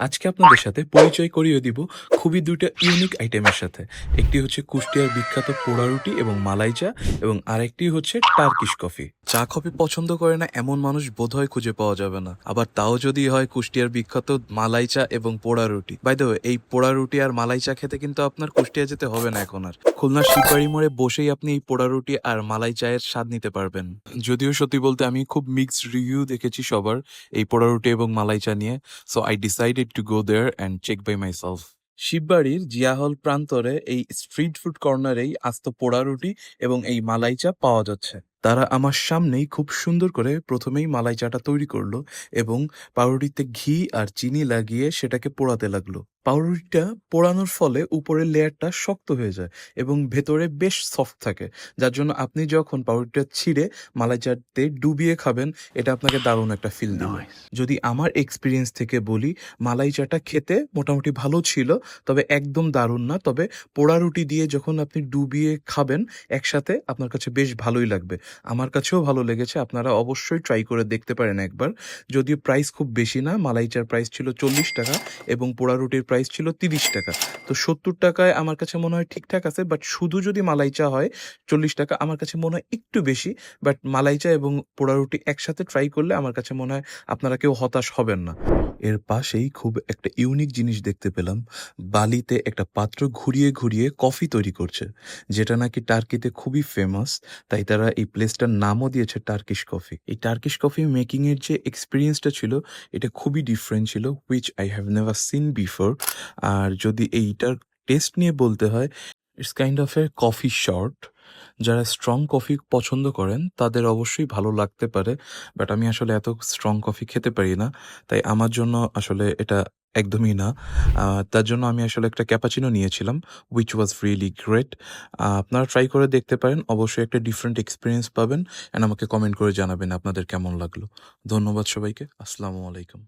আজকে আপনাদের সাথে পরিচয় করিয়ে দিব খুবই ২ টা ইউনিক আইটেমের সাথে। একটি হচ্ছে কুষ্টিয়ার বিখ্যাত পোড়া রুটি এবং মালাই চা এবং আরেকটি হচ্ছে টার্কিশ কফি। চা কফি পছন্দ করে না এমন মানুষ বোধহয় খুঁজে পাওয়া যাবে না। আবার তাও যদি হয় কুষ্টিয়ার বিখ্যাত মালাই চা এবং পোড়া রুটি। বাই দ্য ওয়ে, এই পোড়া রুটি আর মালাই চা খেতে কিন্তু আপনার কুষ্টিয়া যেতে হবে না এখন আর। খুলনার শিববাড়ি মোড়ে বসেই আপনি এই পোড়া রুটি আর মালাই চায়ের স্বাদ নিতে পারবেন। যদিও সত্যি বলতে আমি খুব মিক্সড রিভিউ দেখেছি সবার এই পোড়া রুটি এবং মালাই চা নিয়ে। So I decided to go there and check by myself. শিববাড়ির Zia হল প্রান্তরে এই স্ট্রিট ফুড কর্নারেই আস্ত পোড়া রুটি এবং এই মালাই চা পাওয়া যাচ্ছে। তারা আমার সামনেই খুব সুন্দর করে প্রথমেই মালাই চাটা তৈরি করলো এবং পাউরুটিতে ঘি আর চিনি লাগিয়ে সেটাকে পোড়াতে লাগলো। পাউরুটিটা পোড়ানোর ফলে উপরের লেয়ারটা শক্ত হয়ে যায় এবং ভেতরে বেশ সফট থাকে, যার জন্য আপনি যখন পাউরুটিটা ছিঁড়ে মালাই চাতে ডুবিয়ে খাবেন এটা আপনাকে দারুণ একটা ফিল দিবে। যদি আমার এক্সপেরিয়েন্স থেকে বলি, মালাই চাটা খেতে মোটামুটি ভালো ছিল, তবে একদম দারুণ না। তবে পোড়া রুটি দিয়ে যখন আপনি ডুবিয়ে খাবেন একসাথে, আপনার কাছে বেশ ভালোই লাগবে। আমার কাছেও ভালো লেগেছে, আপনারা অবশ্যই ট্রাই করে দেখতে পারেন একবার। যদিও প্রাইস খুব বেশি না, মালাই চার প্রাইস ছিল ৪০ টাকা এবং পোড়া রুটির প্রাইস ছিল ৩০ টাকা। তো ৭০ টাকায় আমার কাছে মনে হয় ঠিকঠাক আছে, বাট শুধু যদি মালাই চা হয় ৪০ টাকা আমার কাছে মনে হয় একটু বেশি। বাট মালাই চা এবং পোড়া রুটি একসাথে ট্রাই করলে আমার কাছে মনে হয় আপনারা কেউ হতাশ হবেন না। এর পাশেই খুব একটা ইউনিক জিনিস দেখতে পেলাম। বালিতে একটা পাত্র ঘুরিয়ে ঘুরিয়ে কফি তৈরি করছে, যেটা নাকি টার্কিতে খুবই ফেমাস। তাই তারা এই প্লেসটার নামও দিয়েছে টার্কিশ কফি। এই টার্কিশ কফি মেকিং এর যে এক্সপিরিয়েন্সটা ছিল এটা খুবই ডিফারেন্ট ছিল, which I have never seen before. আর যদি এইটার টেস্ট নিয়ে বলতে হয়, it's kind of a coffee shot. যারা স্ট্রং কফি পছন্দ করেন তাদের অবশ্যই ভালো লাগতে পারে, বাট আমি আসলে এত স্ট্রং কফি খেতে পারি না, তাই আমার জন্য আসলে এটা একদমই না। তার জন্য আমি আসলে একটা ক্যাপাচিনো নিয়েছিলাম, হুইচ ওয়াজ রিয়েলি গ্রেট। আপনারা ট্রাই করে দেখতে পারেন, অবশ্যই একটা ডিফারেন্ট এক্সপিরিয়েন্স পাবেন অ্যান্ড আমাকে কমেন্ট করে জানাবেন আপনাদের কেমন লাগলো। ধন্যবাদ সবাইকে। আসসালামু আলাইকুম।